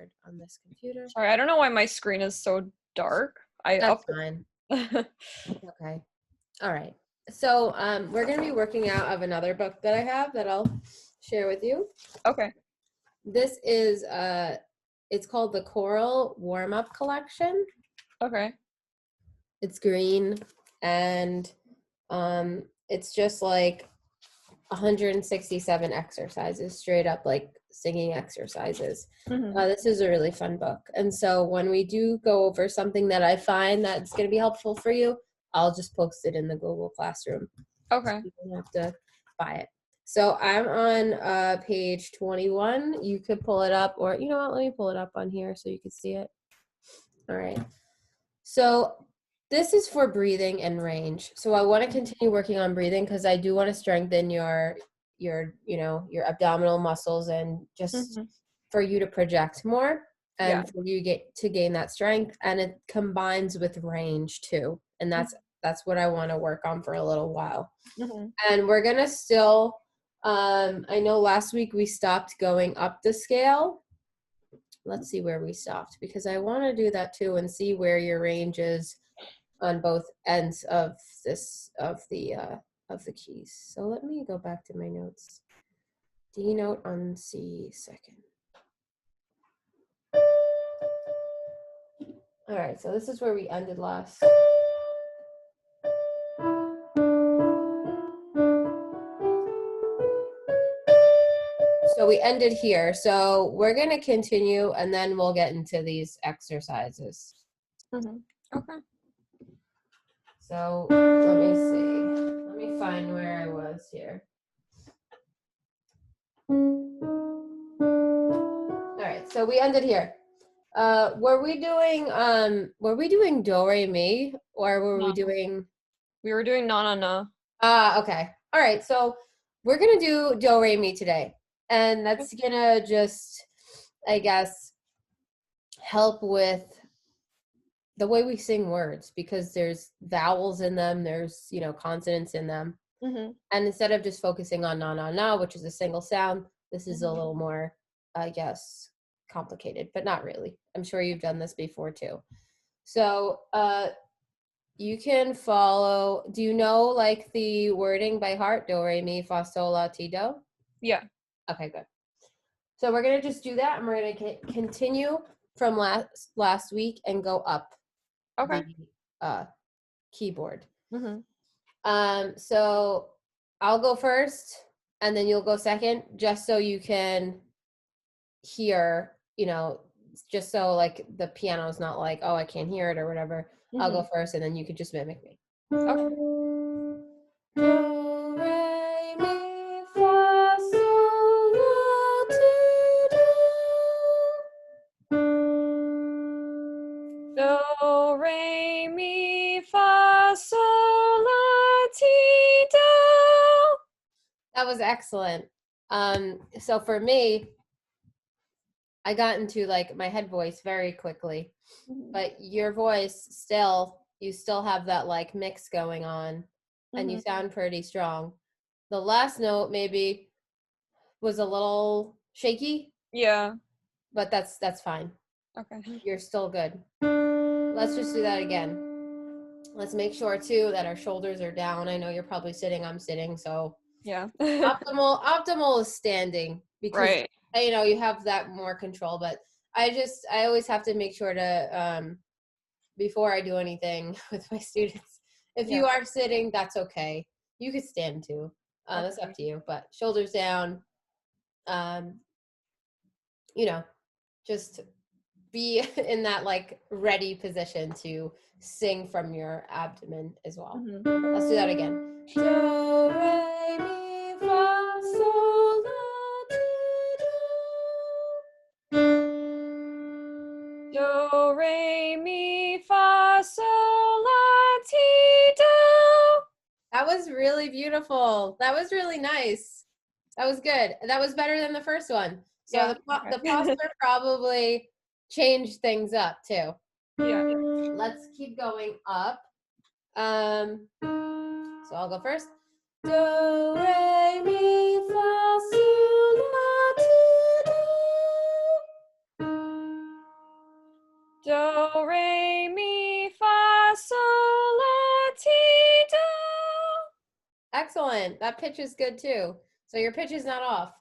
keyboard on this computer. Sorry, I don't know why my screen is so dark. That's fine. Okay. All right. So we're going to be working out of another book that I have that I'll share with you. Okay. This is, it's called the Choral Warm-Up Collection. Okay. It's green, and it's just like 167 exercises, straight up like singing exercises. This is a really fun book. And so when we do go over something that I find that's going to be helpful for you, I'll just post it in the Google Classroom. Okay. So you don't have to buy it. So I'm on page 21. You could pull it up, or you know what, let me pull it up on here so you can see it. All right. So this is for breathing and range. So I want to continue working on breathing because I do want to strengthen your abdominal muscles, and just for you to project more, and for you to gain that strength, and it combines with range too. And that's what I want to work on for a little while. And we're gonna still I know last week we stopped going up the scale. Let's see where we stopped, because I want to do that too and see where your range is on both ends of the keys. So let me go back to my notes. D note on C second. All right, so this is where we ended last. So we ended here. So we're going to continue, and then we'll get into these exercises. Okay. So let me see. Let me find where I was here. All right, so we ended here. Were we doing do re mi, or were we doing? We were doing na na na. Okay. All right, so we're gonna do do re mi today, and that's gonna just, I guess, help with the way we sing words, because there's vowels in them, there's consonants in them, and instead of just focusing on na na na, which is a single sound, this is a little more, I guess, complicated, but not really. I'm sure you've done this before too. So you can follow. Do you know like the wording by heart? Do re mi fa sol la ti do. Yeah. Okay, good. So we're gonna just do that, and we're gonna continue from last week and go up. Okay. The keyboard. So I'll go first, and then you'll go second, just so you can hear, just so like the piano's not like, oh, I can't hear it or whatever. I'll go first, and then you can just mimic me. Okay. Do, re, mi, fa, sol, la, ti, do. Do, re, mi, fa, sol, la, ti, do. That was excellent. So for me, I got into like my head voice very quickly, but your voice you still have that like mix going on, and you sound pretty strong. The last note maybe was a little shaky. Yeah. But that's fine. Okay. You're still good. Let's just do that again. Let's make sure too that our shoulders are down. I know you're probably sitting, I'm sitting, so yeah. optimal is standing, because you have that more control, but I always have to make sure to before I do anything with my students, if you are sitting, that's okay. You could stand too. That's up to you, but shoulders down, just be in that like ready position to sing from your abdomen as well. Let's do that again. Do, re, mi, fa, sol, la, ti, do. Do, re, mi, fa, sol, la, ti, do. That was really beautiful. That was really nice. That was good. That was better than the first one. So the posture probably changed things up too. Yeah. Let's keep going up. So I'll go first. Do, re, mi, fa, sol, la, ti, do. Do, re, mi, fa, sol, la, ti, do. Excellent. That pitch is good too. So your pitch is not off.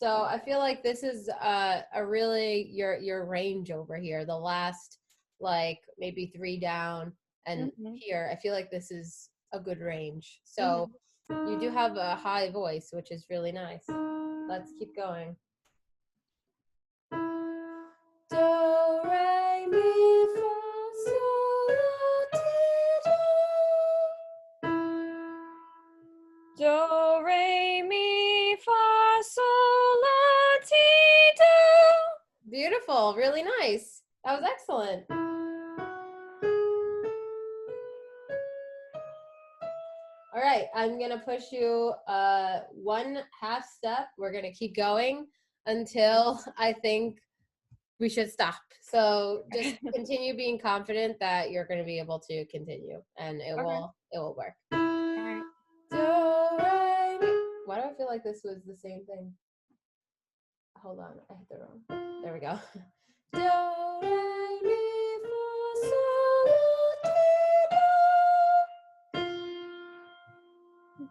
So I feel like this is a really your range over here. The last like maybe 3 down and here, I feel like this is a good range. So you do have a high voice, which is really nice. Let's keep going. Do, re, mi, fa, sol, la, ti, do. Do, re, mi, fa, sol, la, ti, do. Beautiful. Really nice. That was excellent. All right, I'm gonna push you 1/2 step. We're gonna keep going until I think we should stop. So just continue being confident that you're gonna be able to continue, and it will work. All right. Do, re, mi. Why do I feel like this was the same thing? Hold on, I hit the wrong. There we go. Do, re, mi, fa, sol, la, ti, do.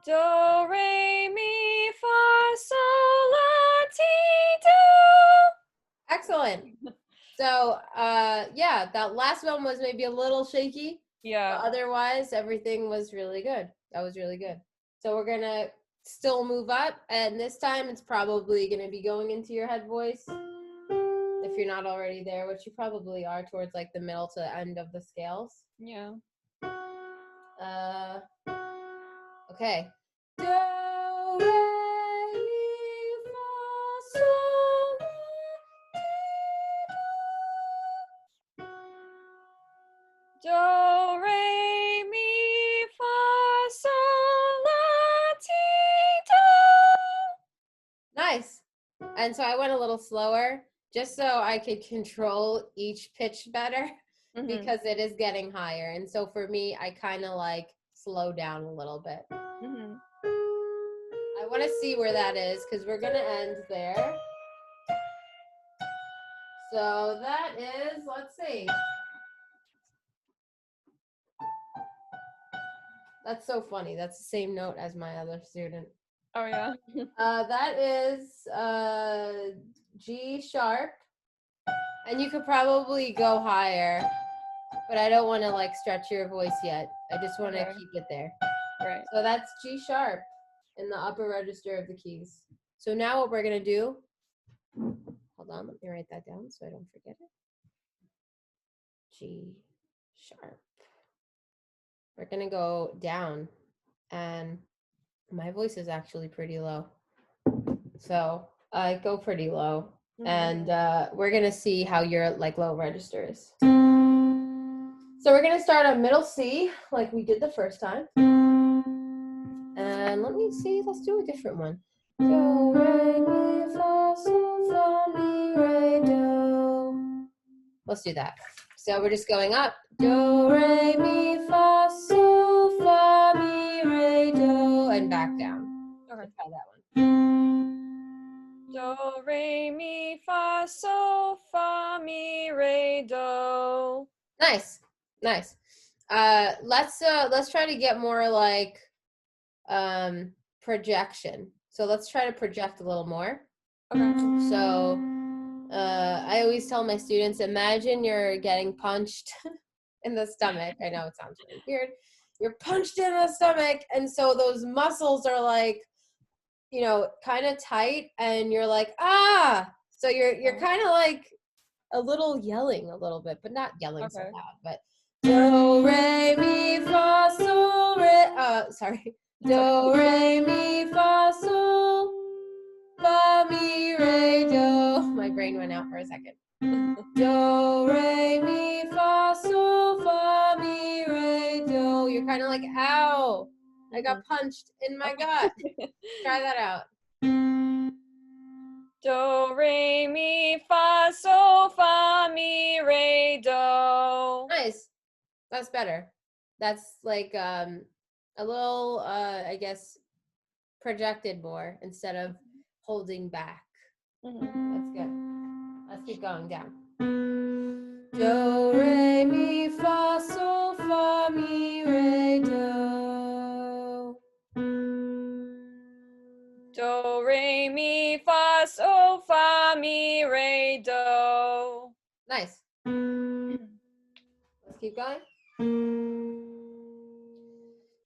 Do, re, mi, fa, sol, la, ti, do. Excellent. So, yeah, that last one was maybe a little shaky. Yeah. But otherwise, everything was really good. That was really good. So we're going to still move up. And this time, it's probably going to be going into your head voice. If you're not already there, which you probably are towards like the middle to the end of the scales. Yeah. Okay. Do, re, mi, fa, sol, la, ti, do. Do, re, mi, fa, sol, la, ti, do. Nice. And so I went a little slower just so I could control each pitch better because it is getting higher. And so for me, I kind of like slow down a little bit. I want to see where that is because we're going to end there. So that is, let's see. That's so funny. That's the same note as my other student. Oh, yeah. That is G sharp. And you could probably go higher, but I don't want to like stretch your voice yet. I just want to keep it there. Right. So that's G sharp in the upper register of the keys. So now what we're going to do, hold on, let me write that down so I don't forget it. G sharp. We're going to go down, and my voice is actually pretty low. So I go pretty low, and we're going to see how your like low register is. So we're going to start on middle C like we did the first time. And let me see, let's do a different one. Do, re, mi, fa, sol, fa, mi, re, do. Let's do that. So we're just going up. Do, re, mi, fa, sol, fa, mi, re, do. And back down. Okay. Let's try that one. Do, re, mi, fa, sol, fa, mi, re, do. Nice. Nice. Let's try to get more like projection. So let's try to project a little more. Okay. So I always tell my students, imagine you're getting punched in the stomach. I know it sounds really weird. You're punched in the stomach, and so those muscles are like, you know, kind of tight, and you're like, ah. So you're kind of like a little yelling a little bit, but not yelling so loud. But do, re, mi, fa, sol, re. Sorry. Do, re, mi, fa, sol, fa, mi, re, do. My brain went out for a second. Do, re, mi, fa, sol, fa, mi, re, do. You're kind of like, ow, I got punched in my gut. Try that out. Do, re, mi, fa, sol, fa, mi, re, do. Nice. That's better. That's like a little, I guess, projected more instead of holding back. That's good. Let's keep going down. Do, do. Nice. Let's keep going.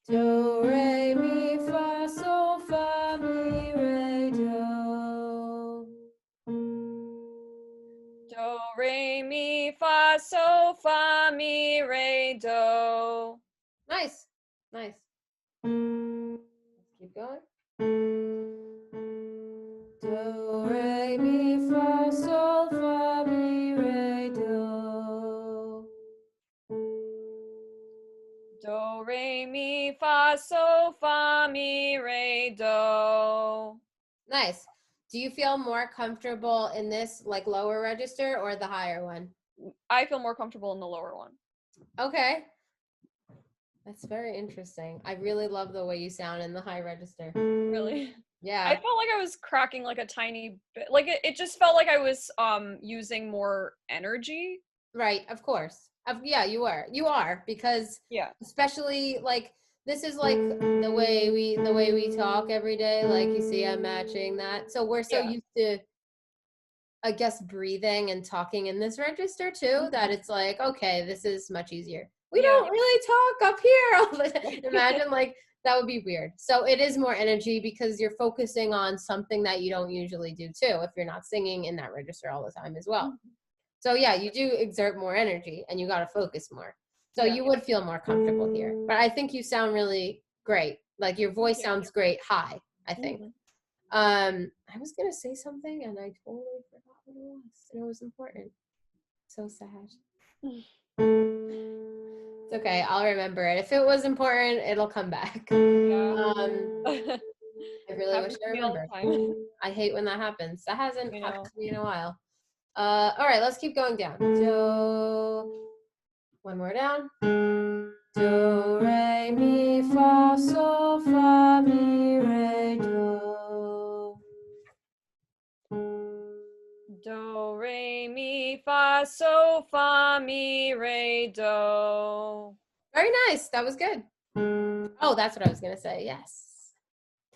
Do, re, mi, fa, sol, fa, mi, re, do. Do, re, mi, fa, so, fa, mi, re, do. Nice. Nice. Let's keep going. Do, re, mi, fa, sol, fa, mi, re, do. Do, re, mi, fa, so, fa, mi, re, do. Nice. Do you feel more comfortable in this like lower register or the higher one? I feel more comfortable in the lower one. Okay. That's very interesting. I really love the way you sound in the high register. Really? I Yeah. felt like I was cracking like a tiny bit. Like it just felt like I was using more energy. Right, of course. Yeah, you are. You are because Yeah. especially like this is like the way we talk every day. Like you see, I'm matching that. So we're so Yeah. used to, I guess, breathing and talking in this register too that it's like, okay, this is much easier. We Yeah. don't really talk up here all the time. Imagine like that would be weird. So it is more energy because you're focusing on something that you don't usually do too if you're not singing in that register all the time as well. So yeah, you do exert more energy and you got to focus more. So Yeah. you would feel more comfortable here. But I think you sound really great. Like your voice Yeah. sounds great high, I think. Mhm. I was going to say something and I totally forgot what it was. And it was important. So sad. It's okay. I'll remember it. If it was important, it'll come back. Yeah. I really wish Happens I to me all remembered. the time. I hate when that happens. That hasn't You happened know. to me in a while. All right, let's keep going down. Do, one more down. Do, re, mi, fa, sol, fa, mi, re, do. Do, re, mi, fa, so, fa, mi, re, do. Very nice. That was good. Oh, that's what I was going to say. Yes.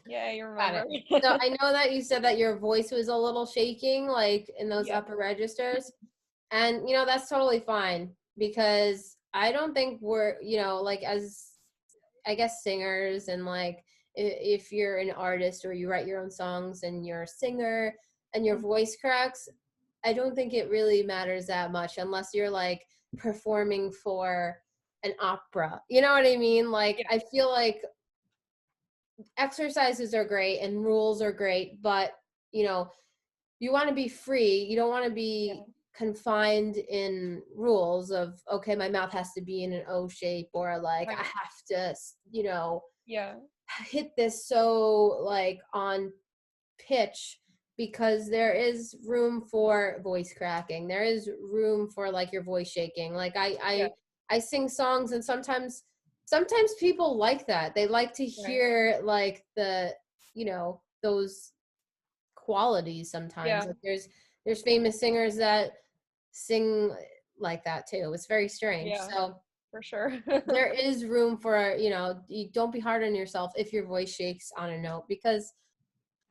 Yeah, you Got remember. it. So I know that you said that your voice was a little shaking, like in those Yeah. upper registers. And, that's totally fine because I don't think we're, like as, I guess, singers and like if you're an artist or you write your own songs and you're a singer and your voice cracks, I don't think it really matters that much unless you're like performing for an opera. You know what I mean? Like, Yeah. I feel like exercises are great and rules are great, but you want to be free. You don't want to be Yeah. confined in rules of, okay, my mouth has to be in an O shape or like I Right. have to, Yeah. hit this so like on pitch because there is room for voice cracking. There is room for like your voice shaking. Like Yeah. I sing songs and sometimes people like that. They like to Right. hear like those qualities sometimes. Yeah. Like there's famous singers that sing like that too. It's very strange. Yeah. So For sure. there is room for, you don't be hard on yourself if your voice shakes on a note because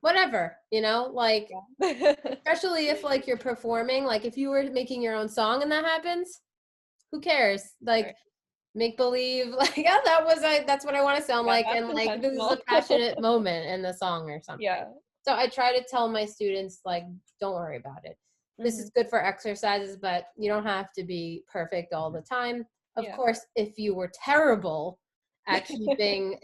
whatever, like Yeah. especially if like you're performing, like if you were making your own song and that happens, who cares? Like Right. make believe like, yeah, that's what I want to sound Yeah, like that's and like this is a intentional. passionate moment in the song or something. Yeah. So I try to tell my students like don't worry about it. This is Mhm. good for exercises, but you don't have to be perfect all the time. Of Yeah. course, if you were terrible at keeping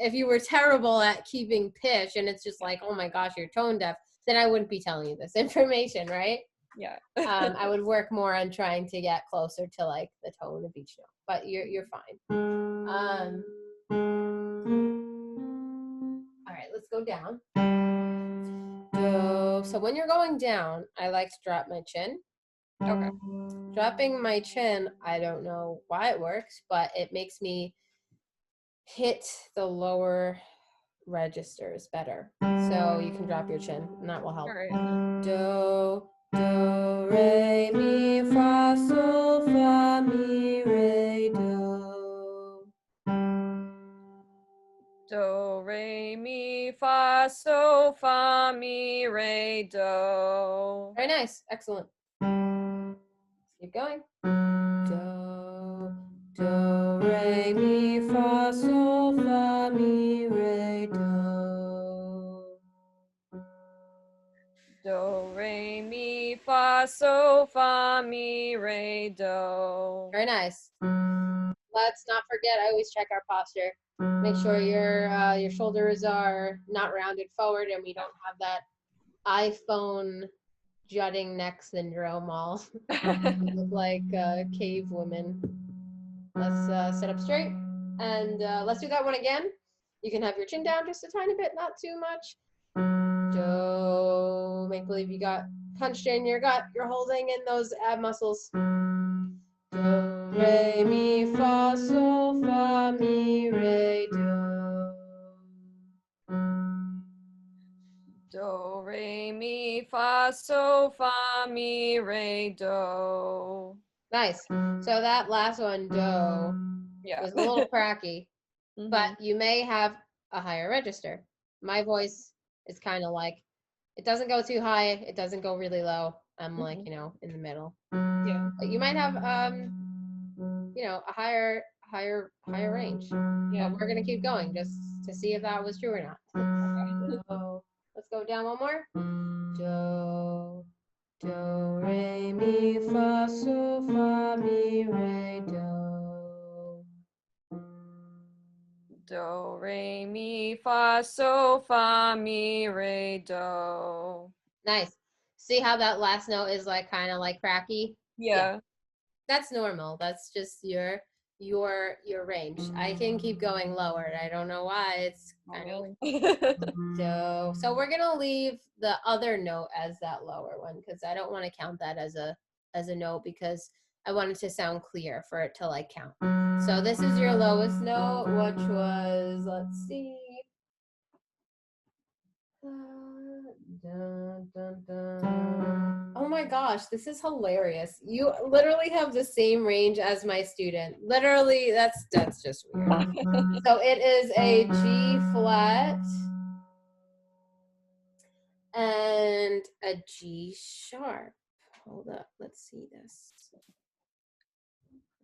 pitch and it's just like, oh my gosh, you're tone deaf, then I wouldn't be telling you this information, right? Yeah. I would work more on trying to get closer to like the tone of each note, but you're fine. All right, let's go down. So when you're going down, I like to drop my chin. Okay. Dropping my chin, I don't know why it works, but it makes me hit the lower registers better. So you can drop your chin, and that will help. All right. Do, do, re, mi, fa, sol, fa, mi, re, do. Do, re, mi, fa, so, fa, mi, re, do. Very nice. Excellent. Keep going. Do, do, re, mi, fa, sol, fa, mi, re, do. Do, re, mi, fa, so, fa, mi, re, do. Very nice. Let's not forget, I always check our posture. Make sure your shoulders are not rounded forward and we don't have that iPhone jutting neck syndrome all look like cave women. Let's sit up straight and let's do that one again. You can have your chin down just a tiny bit, not too much. Do, make believe you got punched in your gut. You're holding in those ab muscles. Do, re, mi, fa, sol, fa, mi, re, do. Do, re, mi, fa, so, fa, mi, re, do. Nice. So that last one, do, Yeah. was a little cracky, Mhm. but you may have a higher register. My voice is kind of like, it doesn't go too high, it doesn't go really low. I'm like, Mhm. you know, in the middle. Yeah. But you might have, you know, a higher range. Yeah. But we're gonna keep going just to see if that was true or not. So let's go down one more. Do, do, re, mi, fa, sol, fa, mi, re, do. Do, re, mi, fa, so, fa, mi, re, do. Nice. See how that last note is like kind of like cracky? Yeah. That's normal. That's just your range. I can keep going lower. I don't know why. It's Oh, kind of really? so we're gonna leave the other note as that lower one because I don't want to count that as a note because I want it to sound clear for it to like count. So this is your lowest note, which was, let's see. Dun, dun, dun. Oh my gosh, this is hilarious. You literally have the same range as my student. Literally, that's just weird. So it is a G flat and a G sharp. Hold up, let's see this.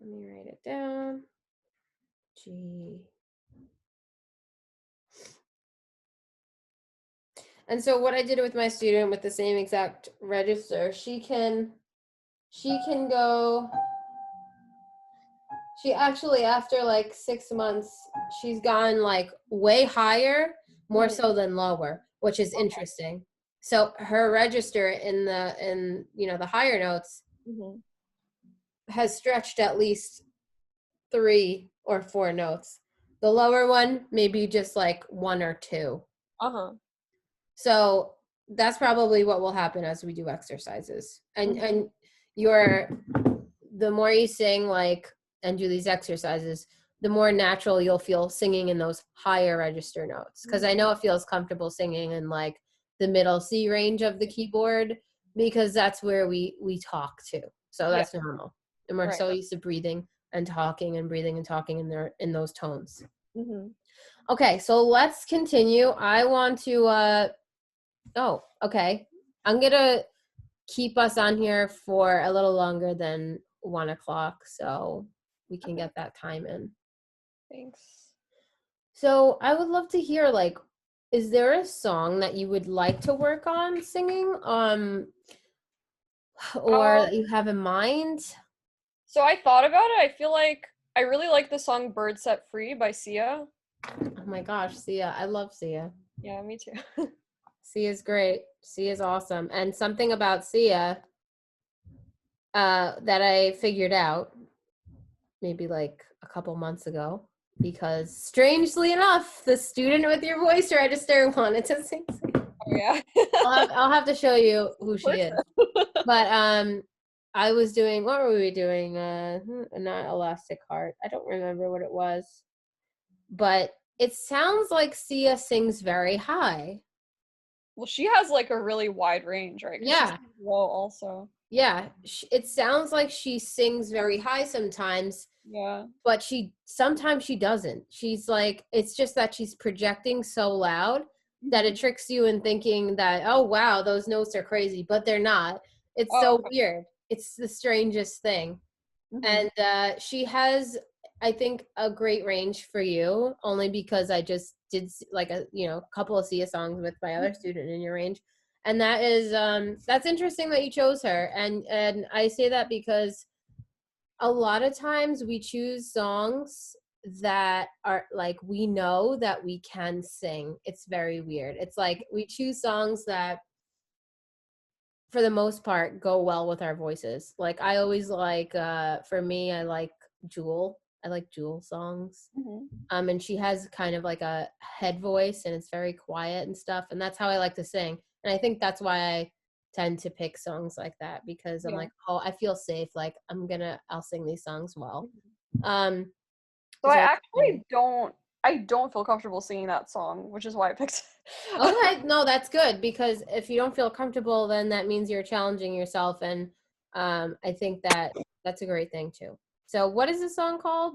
Let me write it down. G. And so what I did with my student with the same exact register, she can go, she actually after like 6 months, she's gone like way higher, more so than lower, which is interesting. So her register in the higher notes Mhm. has stretched at least 3 or 4 notes. The lower one, maybe just like 1 or 2. Uh-huh. So that's probably what will happen as we do exercises. And Mhm. and the more you sing like and do these exercises, the more natural you'll feel singing in those higher register notes. Because I know it feels comfortable singing in like the middle C range of the keyboard because that's where we talk to. So that's normal. And we're Right. so used to breathing and talking in those tones. Mhm. Okay, so let's continue. I want to oh, okay. I'm gonna keep us on here for a little longer than 1 o'clock so we can get that time in. Thanks. So I would love to hear, like, is there a song that you would like to work on singing? Or that you have in mind? So I thought about it. I feel like I really like the song Bird Set Free by Sia. Oh my gosh, Sia. I love Sia. Yeah, me too. Sia's great. Sia's awesome. And something about Sia that I figured out maybe like a couple months ago because strangely enough, the student with your voice register wanted to sing. Oh yeah. I'll have to show you who she is. But I was doing, what were we doing? Not Elastic Heart. I don't remember what it was. But it sounds like Sia sings very high. Well, she has like a really wide range, right? 'Cause Yeah. she's low also. Yeah. It sounds like she sings very high sometimes. Yeah. But sometimes she doesn't. She's like, it's just that she's projecting so loud that it tricks you in thinking that, oh wow, those notes are crazy, but they're not. It's Oh, so okay. weird. it's the strangest thing. Mhm. And she has, I think, a great range for you, only because I just did like a couple of Sia songs with my other student in your range, and that is that's interesting that you chose her, and I say that because a lot of times we choose songs that are like we know that we can sing. It's very weird. It's like we choose songs that for the most part go well with our voices. Like I always like for me I like Jewel. I like Jewel songs. Mhm. And she has kind of like a head voice and it's very quiet and stuff, and that's how I like to sing. And I think that's why I tend to pick songs like that, because I'm Yeah. like, oh, I feel safe, like I'll sing these songs well. Mhm. Um So I so actually don't feel comfortable singing that song, which is why I picked it. okay, no, that's good, because if you don't feel comfortable, then that means you're challenging yourself, and I think that that's a great thing too. So, what is the song called?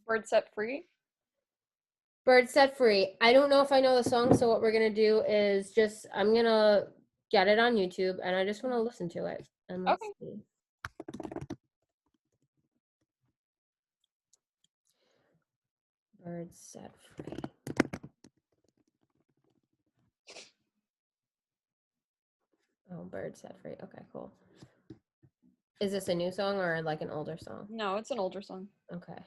Bird Set Free. Bird Set Free. I don't know if I know the song, so what we're gonna do is just I'm gonna get it on YouTube, and I just want to listen to it. And let's Okay. see. Bird Set Free. Oh, Bird Set Free. Okay, cool. Is this a new song or like an older song? No, it's an older song. Okay.